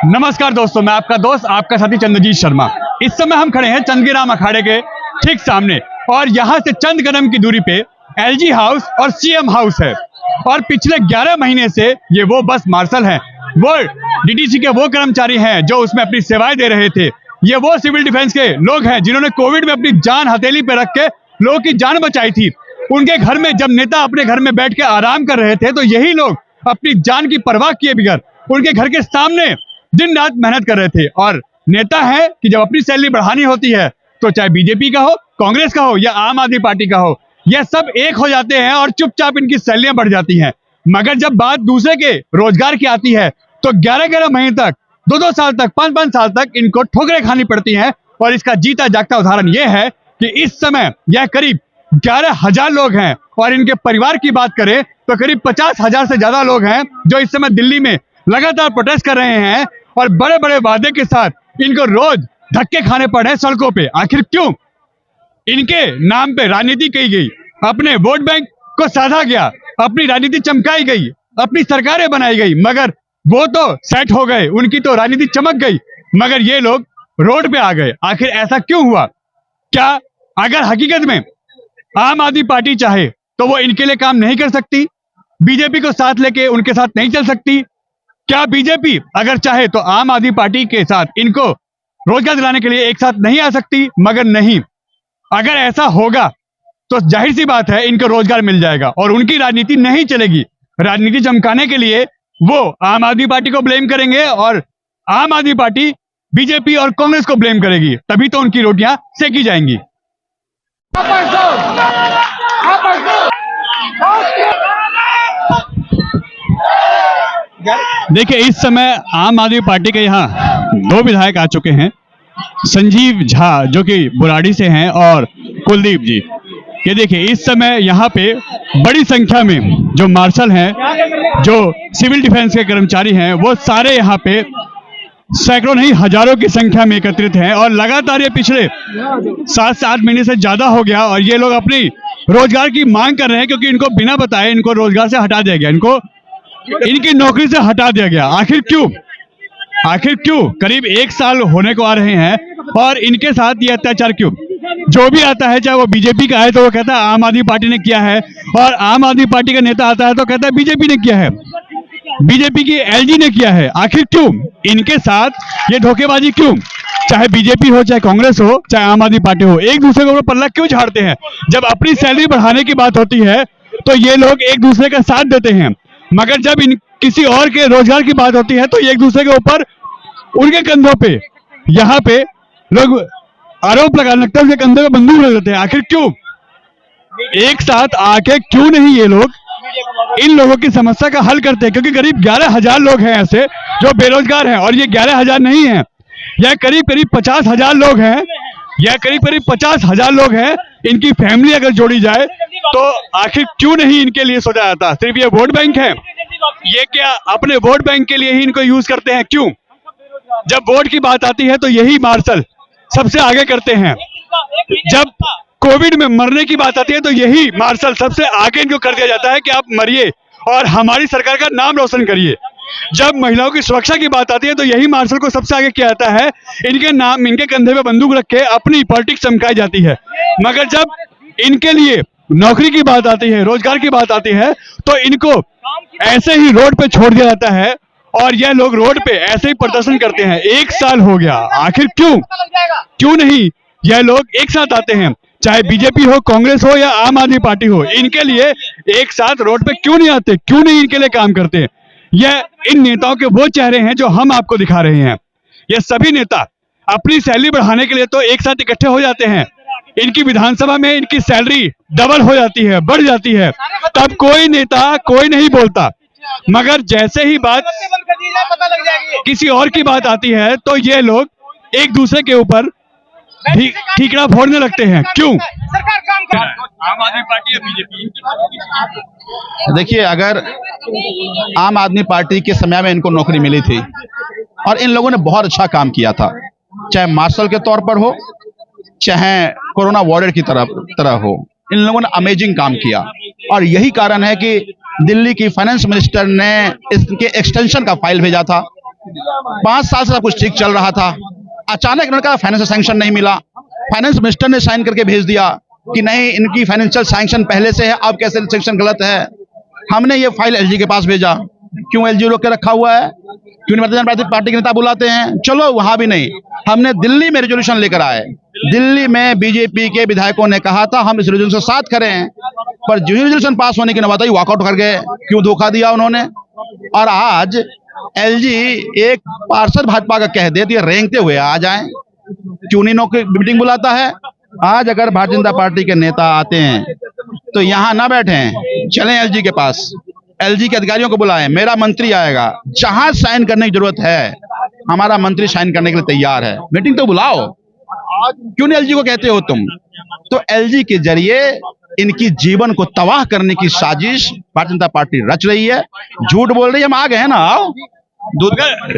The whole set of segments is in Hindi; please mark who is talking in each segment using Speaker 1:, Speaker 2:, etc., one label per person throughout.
Speaker 1: नमस्कार दोस्तों, मैं आपका दोस्त आपका साथी चंद्रजीत शर्मा। इस समय हम खड़े हैं चंदगीराम अखाड़े के ठीक सामने और यहाँ से चंद कदम की दूरी पे एलजी हाउस और सीएम हाउस है। और पिछले 11 महीने से ये वो बस मार्शल हैं, वो डीडीसी के वो कर्मचारी हैं जो उसमें अपनी सेवाएं दे रहे थे। ये वो सिविल डिफेंस के लोग हैं जिन्होंने कोविड में अपनी जान हथेली पे रख के लोगों की जान बचाई थी। उनके घर में जब नेता अपने घर में बैठ के आराम कर रहे थे तो यही लोग अपनी जान की परवाह किए बगैर उनके घर के सामने दिन रात मेहनत कर रहे थे। और नेता है कि जब अपनी सैलरी बढ़ानी होती है तो चाहे बीजेपी का हो, कांग्रेस का हो या आम आदमी पार्टी का हो, यह सब एक हो जाते हैं और चुपचाप इनकी सैलरियां बढ़ जाती हैं। मगर जब बात दूसरे के रोजगार की आती है तो 11-11 महीने तक, 2-2 साल तक, 5-5 साल तक इनको ठोकरें खानी पड़ती हैं। और इसका जीता जागता उदाहरण यह है कि इस समय यह करीब 11,000 लोग हैं और इनके परिवार की बात करें तो करीब 50,000 से ज्यादा लोग हैं जो इस समय दिल्ली में लगातार प्रोटेस्ट कर रहे हैं और बड़े बड़े वादे के साथ इनको रोज धक्के खाने पड़े सड़कों पे। आखिर क्यों? इनके नाम पे राजनीति की गई, अपने वोट बैंक को साधा गया, अपनी राजनीति चमकाई गई, अपनी सरकारें बनाई गई, मगर वो तो सेट हो गए, उनकी तो राजनीति चमक गई, मगर ये लोग रोड पे आ गए। आखिर ऐसा क्यों हुआ? क्या अगर हकीकत में आम आदमी पार्टी चाहे तो वो इनके लिए काम नहीं कर सकती? बीजेपी को साथ लेके उनके साथ नहीं चल सकती? क्या बीजेपी अगर चाहे तो आम आदमी पार्टी के साथ इनको रोजगार दिलाने के लिए एक साथ नहीं आ सकती? मगर नहीं, अगर ऐसा होगा तो जाहिर सी बात है इनको रोजगार मिल जाएगा और उनकी राजनीति नहीं चलेगी। राजनीति चमकाने के लिए वो आम आदमी पार्टी को ब्लेम करेंगे और आम आदमी पार्टी बीजेपी और कांग्रेस को ब्लेम करेगी, तभी तो उनकी रोटियां सेकी जाएंगी। देखिए, इस समय आम आदमी पार्टी के यहाँ 2 विधायक आ चुके हैं, संजीव झा जो कि बुराड़ी से हैं और कुलदीप जी। ये देखिए, इस समय यहाँ पे बड़ी संख्या में जो मार्शल हैं, जो सिविल डिफेंस के कर्मचारी हैं, वो सारे यहाँ पे सैकड़ों नहीं हजारों की संख्या में एकत्रित हैं और लगातार ये पिछले 7 से 8 महीने से ज्यादा हो गया और ये लोग अपनी रोजगार की मांग कर रहे हैं क्योंकि इनको बिना बताए इनको रोजगार से हटा दिया गया, इनको इनकी नौकरी से हटा दिया गया। आखिर क्यों? आखिर क्यों? करीब 1 साल होने को आ रहे हैं और इनके साथ ये अत्याचार क्यों? जो भी आता है, चाहे वो बीजेपी का है तो वो कहता है आम आदमी पार्टी ने किया है, और आम आदमी पार्टी का नेता आता है तो कहता है बीजेपी ने किया है, बीजेपी की एलजी ने किया है। आखिर क्यों इनके साथ ये धोखेबाजी क्यों? चाहे बीजेपी हो, चाहे कांग्रेस हो, चाहे आम आदमी पार्टी हो, एक दूसरे को पल्ला क्यों झाड़ते हैं? जब अपनी सैलरी बढ़ाने की बात होती है तो ये लोग एक दूसरे का साथ देते हैं, मगर जब किसी और के रोजगार की बात होती है तो एक दूसरे के ऊपर, उनके कंधों पे, यहाँ पे लोग आरोप लगते हैं, उनके कंधों पे बंदूक रख देते हैं। आखिर क्यों? एक साथ आके क्यों नहीं ये लोग इन लोगों की समस्या का हल करते हैं? क्योंकि करीब 11,000 लोग हैं ऐसे जो बेरोजगार हैं और ये 11,000 नहीं है, यह करीब 50,000 लोग हैं, यह करीब 50,000 लोग हैं। इनकी फैमिली अगर जोड़ी जाए तो आखिर क्यों नहीं इनके लिए सोचा जाता? सिर्फ ये वोट बैंक है, ये क्या अपने वोट बैंक के लिए ही इनको यूज करते हैं? क्यों? जब वोट की बात आती है तो यही मार्शल सबसे आगे करते हैं, जब कोविड में मरने की बात आती है तो यही मार्शल सबसे आगे इनको कर दिया जाता है कि आप मरिए और हमारी सरकार का नाम रोशन करिए। जब महिलाओं की सुरक्षा की बात आती है तो यही मार्शल को सबसे आगे किया जाता है, इनके नाम, इनके कंधे पे बंदूक रख के अपनी पॉलिटिक्स चमकाई जाती है। मगर जब इनके लिए नौकरी की बात आती है, रोजगार की बात आती है तो इनको ऐसे ही रोड पे छोड़ दिया जाता है और यह लोग रोड पे ऐसे ही प्रदर्शन करते हैं। 1 साल हो गया, आखिर क्यों? क्यों नहीं यह लोग एक साथ आते हैं? चाहे बीजेपी हो, कांग्रेस हो या आम आदमी पार्टी हो, इनके लिए एक साथ रोड पे क्यों नहीं आते? क्यों नहीं इनके लिए काम करते? यह इन नेताओं के वो चेहरे हैं जो हम आपको दिखा रहे हैं। ये सभी नेता अपनी सैलरी बढ़ाने के लिए तो एक साथ इकट्ठे हो जाते हैं, इनकी विधानसभा में इनकी सैलरी डबल हो जाती है, बढ़ जाती है, तब कोई नेता कोई नहीं बोलता। मगर जैसे ही बात किसी और की बात आती है तो ये लोग एक दूसरे के ऊपर ठीकरा फोड़ने लगते हैं, क्यों? आम आदमी पार्टी या बीजेपी?
Speaker 2: देखिए, अगर आम आदमी पार्टी के समय में इनको नौकरी मिली थी और इन लोगों ने बहुत अच्छा काम किया था, चाहे मार्शल के तौर पर हो, चाहे कोरोना वॉरियर की तरह हो, इन लोगों ने अमेजिंग काम किया। और यही कारण है कि दिल्ली की फाइनेंस मिनिस्टर ने इसके एक्सटेंशन का फाइल भेजा था। 5 साल से सब कुछ ठीक चल रहा था, अचानक इन्होंने कहा फाइनेंशियल सैंक्शन नहीं मिला। फाइनेंस मिनिस्टर ने साइन करके भेज दिया कि नहीं, इनकी फाइनेंशियल सैंक्शन पहले से है, अब कैसे सैंक्शन गलत है। हमने ये फाइल एलजी के पास भेजा, क्यों एलजी रोक के रखा हुआ है, क्यों नहीं भारतीय जनता पार्टी के नेता बुलाते हैं? चलो वहां भी नहीं, हमने दिल्ली में रेजोल्यूशन लेकर आए। दिल्ली में बीजेपी के विधायकों ने कहा था हम इस रेजोल्यूशन के साथ खड़े हैं, पर जो रेजोल्यूशन पास होने की नौबत आई वॉकआउट कर गए। क्यों धोखा दिया उन्होंने? और आज एलजी एक पार्षद भाजपा का कह दे तो रेंगते हुए आ जाए, क्यों नहीं नौकरी मीटिंग बुलाता है? आज अगर भारतीय जनता पार्टी के नेता आते हैं तो यहाँ ना बैठे, चलें एलजी के पास, एलजी के अधिकारियों को बुलाएं, मेरा मंत्री आएगा, जहां साइन करने की जरूरत है हमारा मंत्री साइन करने के लिए तैयार है, मीटिंग तो बुलाओ। क्यों नहीं एलजी को कहते हो तुम? तो एलजी के जरिए इनकी जीवन को तबाह करने की साजिश भारतीय जनता पार्टी रच रही है, झूठ बोल रही है। हम आ गए ना, आओ।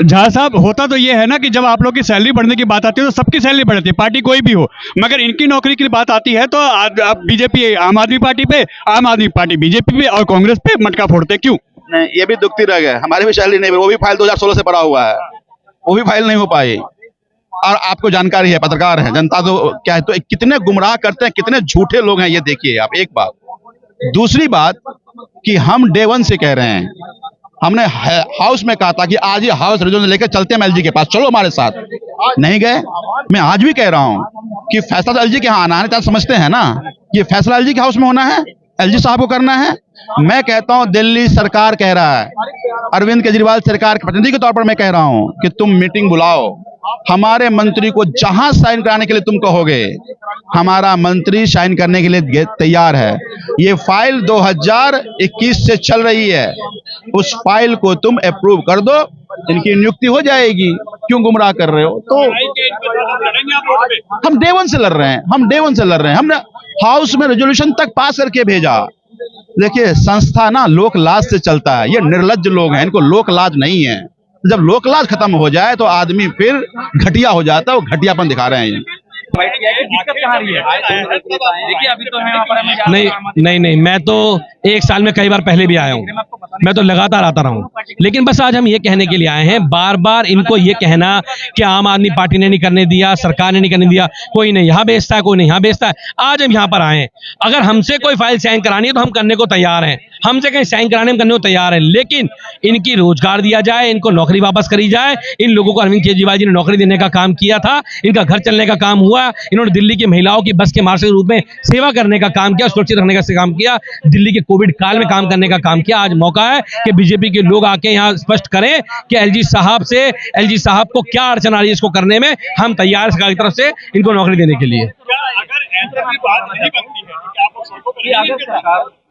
Speaker 1: झा साहब, होता तो ये है ना कि जब आप लोग की सैलरी बढ़ने की बात आती है तो सबकी सैलरी बढ़ती है, पार्टी कोई भी हो, मगर इनकी नौकरी की बात आती है तो आप बीजेपी आम आदमी पार्टी पे, आम आदमी पार्टी बीजेपी पे और कांग्रेस पे मटका फोड़ते, क्यों?
Speaker 2: नहीं, ये भी दुखती रह गए, हमारी भी सैलरी नहीं, वो भी फाइल 2016 से पड़ा हुआ है, वो भी फाइल नहीं हो पाई। और आपको जानकारी है, पत्रकार है, जनता तो क्या है, तो कितने गुमराह करते हैं, कितने झूठे लोग हैं, ये देखिए आप। एक बात। दूसरी बात कि हम डे 1 से कह रहे हैं, हमने हाउस में कहा था कि आज ही हाउस रेजोल्यूशन लेकर चलते हैं एलजी के पास, चलो हमारे साथ, नहीं गए। मैं आज भी कह रहा हूं कि फैसला तो एलजी के यहाँ आना है, तो समझते हैं ना, ये फैसला एलजी के हाउस में होना है, एलजी साहब को करना है। मैं कहता हूं दिल्ली सरकार कह रहा है, अरविंद केजरीवाल सरकार के प्रतिनिधि के तौर पर मैं कह रहा हूं कि तुम मीटिंग बुलाओ, हमारे मंत्री को जहां साइन कराने के लिए तुम कहोगे, हमारा मंत्री साइन करने के लिए तैयार है। ये फाइल 2021 से चल रही है, उस फाइल को तुम अप्रूव कर दो, इनकी नियुक्ति हो जाएगी। क्यों गुमराह कर रहे हो? तो हम डे 1 से लड़ रहे हैं, हमने हाउस में रेजोल्यूशन तक पास करके भेजा। देखिए, संस्था ना लोक लाज से चलता है, ये निर्लज्ज लोग हैं, इनको लोक लाज नहीं है। जब लोक लाज खत्म हो जाए तो आदमी फिर घटिया हो जाता है, वो घटियापन दिखा रहे हैं।
Speaker 3: दिक्कत कहाँ रही है? देखिए, अभी तो नहीं, मैं तो 1 साल में कई बार पहले भी आया हूँ, मैं तो लगातार आता रहा हूँ। लेकिन बस आज हम ये कहने के लिए आए हैं, बार बार इनको ये कहना कि आम आदमी पार्टी ने नहीं करने दिया, सरकार ने नहीं करने दिया, कोई नहीं यहाँ बेचता है, कोई नहीं यहाँ बेचता है। आज हम यहाँ पर आए हैं, अगर हमसे कोई फाइल साइन करानी है तो हम करने को तैयार हैं, हमसे कहीं साइन कराने हम करने को तैयार हैं, लेकिन इनकी रोजगार दिया जाए, इनको नौकरी वापस करी जाए। इन लोगों को अरविंद केजरीवाल जी ने नौकरी देने का काम किया था, इनका घर चलने का काम हुआ, इन्होंने दिल्ली की महिलाओं की बस के मार्शल के रूप में सेवा करने का काम किया, सुरक्षित रखने का काम किया, दिल्ली के कोविड काल में काम करने का काम किया। आज मौका है कि बीजेपी के लोग आके यहाँ स्पष्ट करें कि एलजी साहब को क्या अड़चन आ रही है, इसको करने में हम तैयार हैं सरकार की तरफ से इनको नौकरी देने के लिए।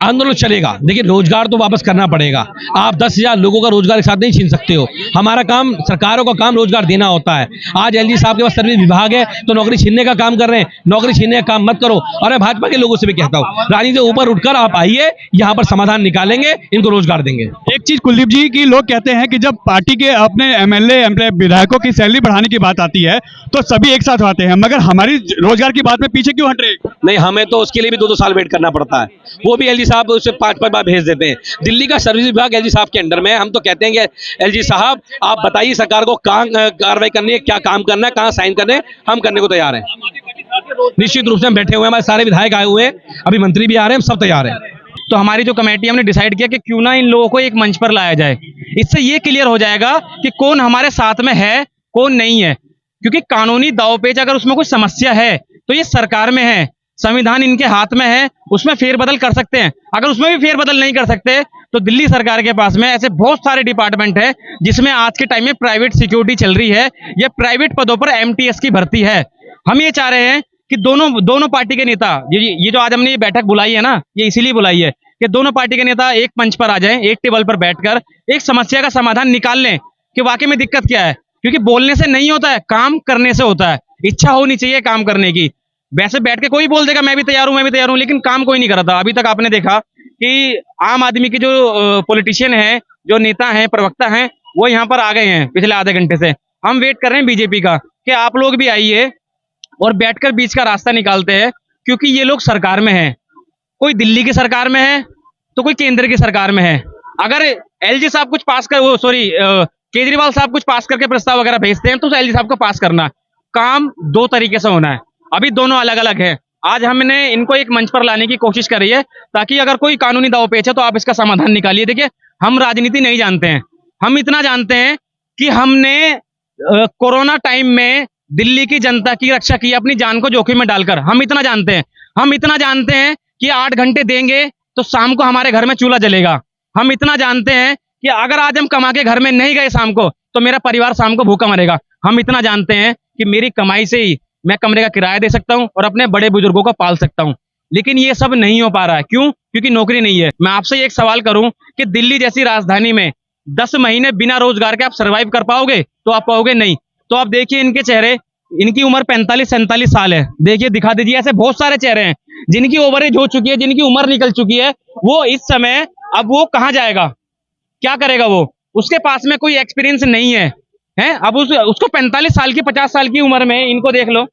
Speaker 3: आंदोलन चलेगा। देखिए, रोजगार तो वापस करना पड़ेगा, आप 10,000 लोगों का रोजगार एक साथ नहीं छीन सकते हो। हमारा काम, सरकारों का काम रोजगार देना होता है। आज एलजी साहब के पास सर्विस विभाग है तो नौकरी छीनने का काम कर रहे हैं, नौकरी छीनने का काम मत करो। और मैं भाजपा के लोगों से भी कहता हूँ, राजनीति से ऊपर उठकर आप आइए, यहाँ पर समाधान निकालेंगे, इनको रोजगार देंगे।
Speaker 1: एक चीज कुलदीप जी की लोग कहते हैं कि जब पार्टी के अपने एमएलए विधायकों की सैलरी बढ़ाने की बात आती है तो सभी एक साथ आते हैं, मगर हमारी रोजगार की बात में पीछे क्यों हट रहे हैं?
Speaker 3: नहीं, हमें तो उसके लिए भी 2-2 साल वेट करना पड़ता है, वो भी एलजी साहब उसे 5-5 बार भेज देते हैं। दिल्ली का सर्विस विभाग एलजी साहब के अंडर में है। हम तो कहते हैं कि एलजी साहब आप बताइए सरकार को कहाँ कार्रवाई करनी है, क्या काम करना है, कहाँ साइन करने, हम करने को तैयार हैं। निश्चित रूप से हम बैठे हुए हैं, हमारे सारे विधायक आए हुए हैं, अभी मंत्री भी आ रहे हैं, हम सब तैयार हैं।
Speaker 4: तो हमारी जो कमेटी हमने डिसाइड किया कि क्यों ना इन लोगों को एक मंच पर लाया जाए, इससे ये क्लियर हो जाएगा कि कौन हमारे साथ में है, कौन नहीं है। क्योंकि कानूनी दांवपेच अगर उसमें कोई समस्या है तो ये सरकार में है, संविधान इनके हाथ में है, उसमें फेरबदल कर सकते हैं। अगर उसमें भी फेरबदल नहीं कर सकते तो दिल्ली सरकार के पास में ऐसे बहुत सारे डिपार्टमेंट है जिसमें आज के टाइम में प्राइवेट सिक्योरिटी चल रही है, या प्राइवेट पदों पर एमटीएस की भर्ती है। हम ये चाह रहे हैं कि दोनों पार्टी के नेता, ये जो आज हमने ये बैठक बुलाई है ना, ये इसीलिए बुलाई है कि दोनों पार्टी के नेता एक मंच पर आ जाएं, एक टेबल पर बैठकर एक समस्या का समाधान निकाल लें कि वाकई में दिक्कत क्या है। क्योंकि बोलने से नहीं होता है, काम करने से होता है। इच्छा होनी चाहिए काम करने की। वैसे बैठ के कोई बोल देगा मैं भी तैयार हूं, मैं भी तैयार हूं, लेकिन काम कोई नहीं कराता। अभी तक आपने देखा कि आम आदमी के जो पॉलिटिशियन हैं, जो नेता हैं, प्रवक्ता हैं, वो यहाँ पर आ गए हैं पिछले आधे घंटे से। हम वेट कर रहे हैं बीजेपी का कि आप लोग भी आइए और बैठकर बीच का रास्ता निकालते हैं, क्योंकि ये लोग सरकार में हैं। कोई दिल्ली की सरकार में है तो कोई केंद्र की सरकार में है। अगर एलजी साहब कुछ पास कर, वो सॉरी केजरीवाल साहब कुछ पास करके प्रस्ताव वगैरह भेजते हैं तो एलजी साहब को पास करना। काम दो तरीके से होना है, अभी दोनों अलग अलग है। आज हमने इनको एक मंच पर लाने की कोशिश करी है ताकि अगर कोई कानूनी दांव-पेच है तो आप इसका समाधान निकालिए। देखिए, हम राजनीति नहीं जानते हैं, हम इतना जानते हैं कि हमने कोरोना टाइम में दिल्ली की जनता की रक्षा की अपनी जान को जोखिम में डालकर। हम इतना जानते हैं, हम इतना जानते हैं कि 8 घंटे देंगे तो शाम को हमारे घर में चूल्हा जलेगा। हम इतना जानते हैं कि अगर आज हम कमा के घर में नहीं गए शाम को तो मेरा परिवार शाम को भूखा मरेगा। हम इतना जानते हैं कि मेरी कमाई से ही मैं कमरे का किराया दे सकता हूं और अपने बड़े बुजुर्गों को पाल सकता हूं, लेकिन ये सब नहीं हो पा रहा है। क्यों? क्योंकि नौकरी नहीं है। मैं आपसे एक सवाल करूं कि दिल्ली जैसी राजधानी में 10 महीने बिना रोजगार के आप सर्वाइव कर पाओगे? तो आप पाओगे नहीं। तो आप देखिए इनके चेहरे, इनकी उम्र 45-47 साल है। देखिए, दिखा दीजिए, ऐसे बहुत सारे चेहरे हैं जिनकी ओवरेज हो चुकी है, जिनकी उम्र निकल चुकी है। वो इस समय अब वो कहाँ जाएगा, क्या करेगा? वो उसके पास में कोई एक्सपीरियंस नहीं है, हैं? अब उसको 45 साल की 50 साल की उम्र में, इनको देख लो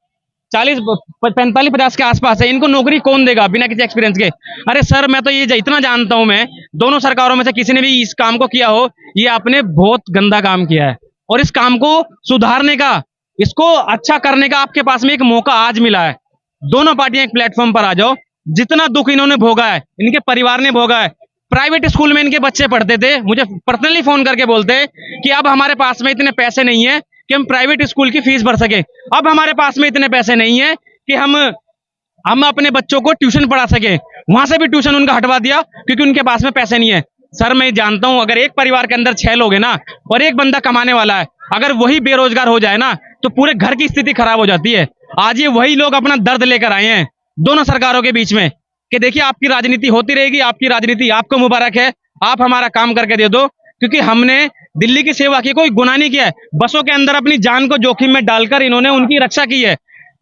Speaker 4: 45-50 के आसपास है, इनको नौकरी कौन देगा बिना किसी एक्सपीरियंस के? अरे सर, मैं तो ये इतना जानता हूं, मैं दोनों सरकारों में से किसी ने भी इस काम को किया हो, ये आपने बहुत गंदा काम किया है। और इस काम को सुधारने का, इसको अच्छा करने का आपके पास में एक मौका आज मिला है। दोनों पार्टियां एक प्लेटफॉर्म पर आ जाओ। जितना दुख इन्होंने भोगा है, इनके परिवार ने भोगा है। प्राइवेट स्कूल में इनके बच्चे पढ़ते थे, मुझे पर्सनली फोन करके बोलते कि अब हमारे पास में इतने पैसे नहीं है कि हम प्राइवेट स्कूल की फीस भर सके। अब हमारे पास में इतने पैसे नहीं है कि हम अपने बच्चों को ट्यूशन पढ़ा सके। वहां से भी ट्यूशन उनका हटवा दिया क्योंकि उनके पास में पैसे नहीं है। सर, मैं जानता हूं अगर एक परिवार के अंदर 6 लोग हैं ना और एक बंदा कमाने वाला है, अगर वही बेरोजगार हो जाए ना तो पूरे घर की स्थिति खराब हो जाती है। आज ये वही लोग अपना दर्द लेकर आए हैं दोनों सरकारों के बीच में कि देखिए, आपकी राजनीति होती रहेगी, आपकी राजनीति आपको मुबारक है, आप हमारा काम करके दे दो। क्योंकि हमने दिल्ली की सेवा की, कोई गुनाह नहीं किया है। बसों के अंदर अपनी जान को जोखिम में डालकर इन्होंने उनकी रक्षा की है।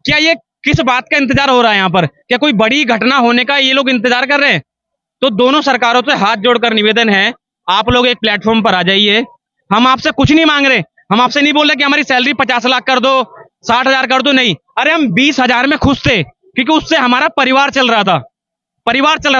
Speaker 4: क्या ये किस बात का इंतजार हो रहा है यहाँ पर? क्या कोई बड़ी घटना होने का ये लोग इंतजार कर रहे हैं? तो दोनों सरकारों से हाथ जोड़कर निवेदन है, आप लोग एक प्लेटफॉर्म पर आ जाइए। हम आपसे कुछ नहीं मांग रहे, हम आपसे नहीं बोल रहे कि हमारी सैलरी 50 लाख कर दो, 60,000 कर दो, नहीं। अरे हम 20,000 में खुश थे क्योंकि उससे हमारा परिवार चल रहा था,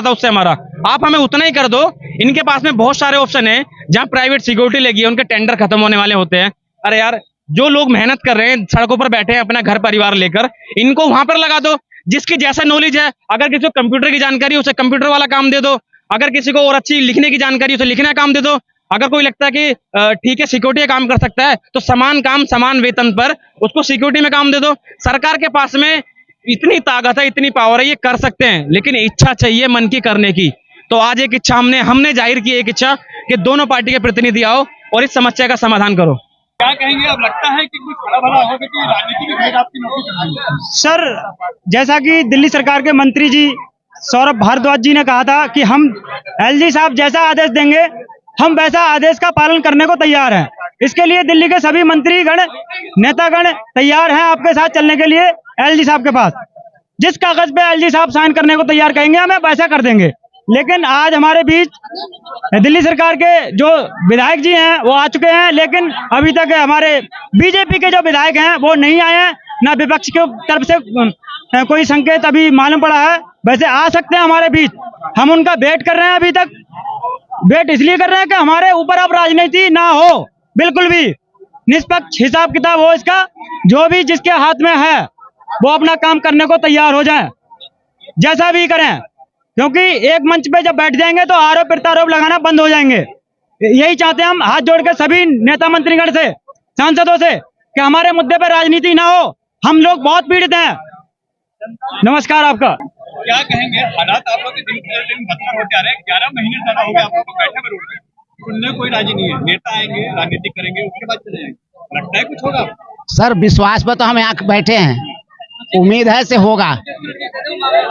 Speaker 4: उससे हमारा। आप हमें उतना ही कर दो। इनके पास में बहुत सारे ऑप्शन है जहां प्राइवेट सिक्योरिटी लगी है, उनके टेंडर खत्म होने वाले होते हैं। अरे यार, जो लोग मेहनत कर रहे हैं, सड़कों पर बैठे हैं अपना घर परिवार लेकर, इनको वहां पर लगा दो। जिसकी जैसा नॉलेज है, अगर किसी को कंप्यूटर की जानकारी है उसे कंप्यूटर वाला काम दे दो, अगर किसी को और अच्छी लिखने की जानकारी है उसे लिखने का काम दे दो, अगर कोई लगता है कि ठीक है सिक्योरिटी का काम कर सकता है तो समान काम समान वेतन पर उसको सिक्योरिटी में काम दे दो। सरकार के पास में इतनी ताकत है, इतनी पावर है, ये कर सकते हैं, लेकिन इच्छा चाहिए मन की करने की। तो आज एक इच्छा हमने जाहिर की, एक इच्छा कि दोनों पार्टी के प्रतिनिधि आओ और इस समस्या का समाधान करो।
Speaker 1: क्या कहेंगे? अब लगता है कि कुछ बड़ा भला होगा कि राजनीति में भेद आपकी नौकरी चल रही है?
Speaker 5: सर, जैसा कि दिल्ली सरकार के मंत्री जी सौरभ भारद्वाज जी ने कहा था कि हम एलजी साहब जैसा आदेश देंगे हम वैसा आदेश का पालन करने को तैयार हैं। इसके लिए दिल्ली के सभी मंत्रीगण, नेतागण तैयार हैं आपके साथ चलने के लिए। एलजी साहब के पास जिस कागज पे एलजी साहब साइन करने को तैयार कहेंगे हमें वैसा कर देंगे। लेकिन आज हमारे बीच दिल्ली सरकार के जो विधायक जी हैं वो आ चुके हैं, लेकिन अभी तक हमारे बीजेपी के जो विधायक हैं वो नहीं आए हैं, ना विपक्ष की तरफ से कोई संकेत अभी मालूम पड़ा है। वैसे आ सकते हैं हमारे बीच, हम उनका वेट कर रहे हैं। अभी तक वेट इसलिए कर रहे हैं कि हमारे ऊपर अब राजनीति ना हो, बिल्कुल भी निष्पक्ष हिसाब किताब हो इसका। जो भी जिसके हाथ में है वो अपना काम करने को तैयार हो जाएं, जैसा भी करें, क्योंकि एक मंच पे जब बैठ जाएंगे तो आरोप प्रत्यारोप लगाना बंद हो जाएंगे। यही चाहते हैं हम हाथ जोड़ के सभी नेता मंत्रीगण से, सांसदों से, कि हमारे मुद्दे पर राजनीति ना हो। हम लोग बहुत पीड़ित हैं। नमस्कार आपका।
Speaker 1: क्या कहेंगे? हालात आप लोग के दिन बदतर होते आ रहे हैं। 11 महीने ज्यादा हो गए आप लोग बैठे हुए रोड पे, सुनने कोई राजी नहीं है। नेता आएंगे, राजनीति करेंगे, उसके बाद चले जाएंगे। लगता है कुछ होगा?
Speaker 6: सर, विश्वास पर तो हम यहाँ बैठे हैं, उम्मीद है से होगा।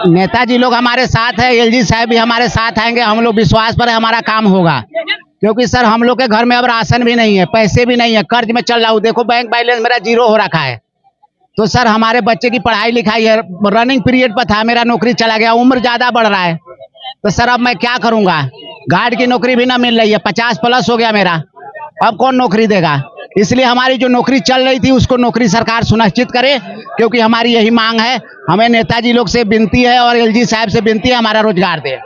Speaker 6: नेताजी लोग हमारे साथ है, एलजी साहब भी हमारे साथ आएंगे, हम लोग विश्वास पर हमारा काम होगा, क्योंकि सर हम लोग के घर में अब राशन भी नहीं है, पैसे भी नहीं है, कर्ज में चल रहा हूँ। देखो बैंक बैलेंस मेरा 0 हो रखा है। तो सर हमारे बच्चे की पढ़ाई लिखाई है, रनिंग पीरियड पर था, मेरा नौकरी चला गया, उम्र ज़्यादा बढ़ रहा है। तो सर अब मैं क्या करूँगा? गार्ड की नौकरी भी ना मिल रही है, 50+ हो गया मेरा, अब कौन नौकरी देगा? इसलिए हमारी जो नौकरी चल रही थी उसको नौकरी सरकार सुनिश्चित करे, क्योंकि हमारी यही मांग है। हमें नेताजी लोग से विनती है और एलजी साहब से विनती है, हमारा रोजगार दे।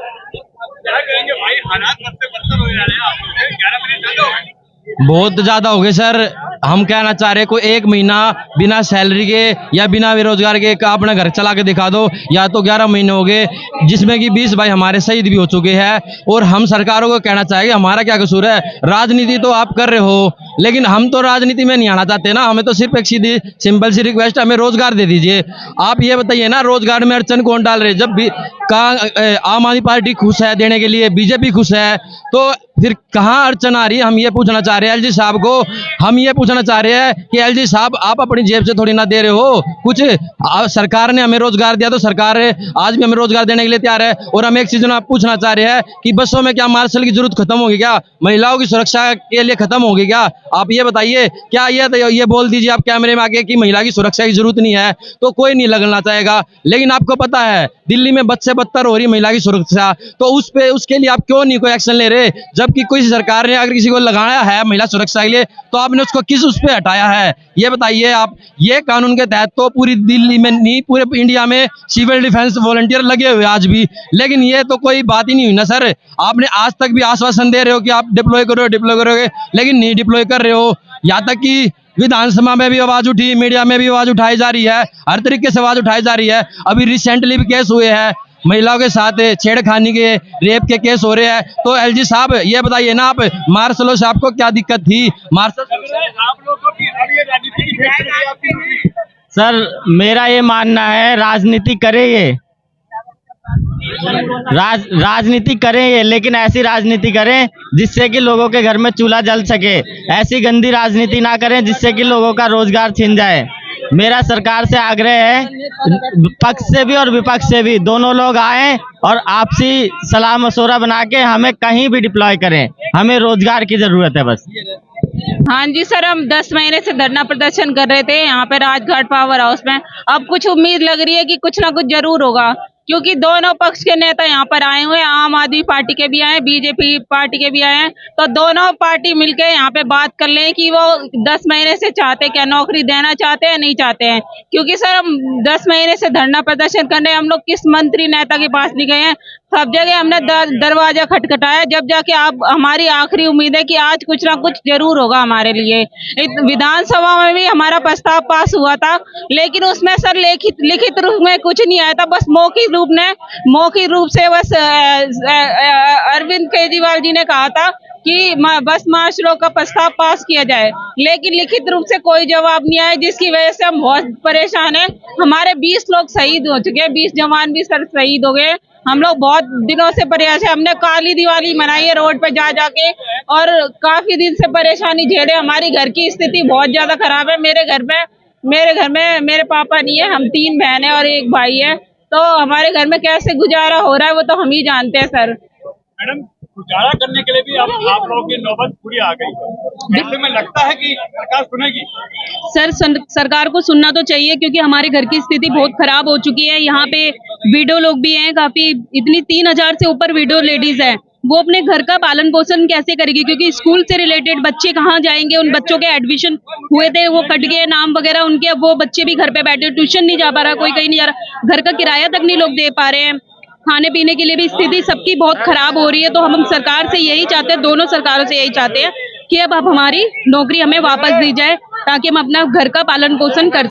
Speaker 3: बहुत ज्यादा हो गए सर। हम कहना चाह रहे कोई 1 महीना बिना सैलरी के या बिना बेरोजगार के का अपना घर चला के दिखा दो। या तो 11 महीने हो गए जिसमें कि 20 भाई हमारे शहीद भी हो चुके हैं। और हम सरकारों को कहना चाहेंगे हमारा क्या कसूर है? राजनीति तो आप कर रहे हो, लेकिन हम तो राजनीति में नहीं आना चाहते ना। हमें तो सिर्फ एक सीधी सिंपल सी रिक्वेस्ट, हमें रोजगार दे दीजिए। आप ये बताइए ना, रोजगार में अड़चन कौन डाल रहे? जब भी आम आदमी पार्टी खुश है देने के लिए, बीजेपी खुश है, तो फिर कहाँ अड़चन आ रही है? हम ये पूछना चाह रहे हैं एलजी साहब को। हम ये पूछना चाह रहे हैं कि एलजी साहब आप अपनी जेब से थोड़ी ना दे रहे हो कुछ। सरकार ने हमें रोजगार दिया तो सरकार आज भी हमें रोजगार देने के लिए तैयार है। और हम एक चीज पूछना चाह रहे हैं कि बसों में क्या मार्शल की जरूरत खत्म होगी क्या? महिलाओं की सुरक्षा के लिए खत्म होगी क्या? आप ये बताइए। क्या ये बोल दीजिए आप कैमरे में आके कि महिला की सुरक्षा की जरूरत नहीं है, तो कोई नहीं लगना चाहेगा। लेकिन आपको पता है दिल्ली में बद से बदतर हो रही महिला की सुरक्षा, तो उसके लिए आप क्यों नहीं कोई एक्शन ले रहे? जबकि कोई सरकार ने अगर किसी को लगाया है महिला सुरक्षा के लिए, तो आपने उसको किस उस पे हटाया है? ये बताइए आप। ये कानून के तहत तो पूरी दिल्ली में नहीं, पूरे इंडिया में सिविल डिफेंस वॉलंटियर लगे हुए आज भी, लेकिन ये तो कोई बात ही नहीं हुई ना सर। आपने आज तक भी आश्वासन दे रहे हो कि आप डिप्लॉय करोगे, लेकिन नहीं डिप्लॉय कर रहे हो। यहाँ तक कि विधानसभा में भी आवाज उठी, मीडिया में भी आवाज उठाई जा रही है, हर तरीके से आवाज उठाई जा रही है। अभी रिसेंटली भी केस हुए हैं, महिलाओं के साथ छेड़खानी के, रेप के केस हो रहे हैं। तो एलजी साहब ये बताइए ना, आप मार्शलों से आपको क्या दिक्कत थी?
Speaker 7: सर मेरा ये मानना है राजनीति करे ये, राजनीति करें ये, लेकिन ऐसी राजनीति करें जिससे कि लोगों के घर में चूल्हा जल सके। ऐसी गंदी राजनीति ना करें जिससे कि लोगों का रोजगार छिन जाए। मेरा सरकार से आग्रह है, पक्ष से भी और विपक्ष से भी, दोनों लोग आए और आपसी सलाह मशवरा बना के हमें कहीं भी डिप्लॉय करें। हमें रोजगार की जरूरत है बस।
Speaker 8: हाँ जी सर, हम 10 महीने से धरना प्रदर्शन कर रहे थे यहाँ पे राजघाट पावर हाउस में। अब कुछ उम्मीद लग रही है कि कुछ ना कुछ जरूर होगा, क्योंकि दोनों पक्ष के नेता यहाँ पर आए हुए हैं। आम आदमी पार्टी के भी आए, बीजेपी पार्टी के भी आए हैं। तो दोनों पार्टी मिलकर यहाँ पे बात कर लें कि वो 10 महीने से चाहते क्या, नौकरी देना चाहते हैं नहीं चाहते हैं। क्योंकि सर हम 10 महीने से धरना प्रदर्शन करने, हम लोग किस मंत्री नेता के पास नहीं गए हैं, सब जगह हमने दरवाजा खटखटाया। जब जाके आप, हमारी आखिरी उम्मीद है कि आज कुछ ना कुछ जरूर होगा हमारे लिए। विधानसभा में भी हमारा प्रस्ताव पास हुआ था, लेकिन उसमें सर लिखित रूप में कुछ नहीं आया था। बस मौखिक रूप से बस अरविंद केजरीवाल जी ने कहा था कि बस मार्शलों का प्रस्ताव पास किया जाए, लेकिन लिखित रूप से कोई जवाब नहीं आया, जिसकी वजह से हम बहुत परेशान हैं। हमारे 20 लोग शहीद हो चुके हैं, 20 जवान भी सर शहीद हो गए। हम लोग बहुत दिनों से परेशान है। हमने काली दिवाली मनाई है रोड पे जा जाके, और काफी दिन से परेशानी झेले। हमारी घर की स्थिति बहुत ज्यादा खराब है। मेरे घर में मेरे पापा नहीं है, हम 3 बहन है और 1 भाई है। तो हमारे घर में कैसे गुजारा हो रहा है वो तो हम ही जानते हैं सर।
Speaker 1: मैडम, गुजारा करने के लिए भी आप लोगों की नौबत पूरी आ गई। ऐसे में लगता है कि सरकार सुनेगी?
Speaker 9: सर सरकार को सुनना तो चाहिए, क्योंकि हमारे घर की स्थिति बहुत खराब हो चुकी है। यहाँ पे विडो लोग भी हैं काफी, इतनी 3000 से ऊपर विडो लेडीज हैं। वो अपने घर का पालन पोषण कैसे करेगी? क्योंकि स्कूल से रिलेटेड बच्चे कहाँ जाएंगे? उन बच्चों के एडमिशन हुए थे, वो कट गए नाम वगैरह उनके। वो बच्चे भी घर पे बैठे, ट्यूशन नहीं जा पा रहा, कोई कहीं नहीं जा रहा, घर का किराया तक नहीं लोग दे पा रहे हैं, खाने पीने के लिए भी स्थिति सबकी बहुत खराब हो रही है। तो हम सरकार से यही चाहते हैं, दोनों सरकारों से यही चाहते हैं कि अब हमारी नौकरी हमें वापस दी जाए, ताकि हम अपना घर का पालन पोषण कर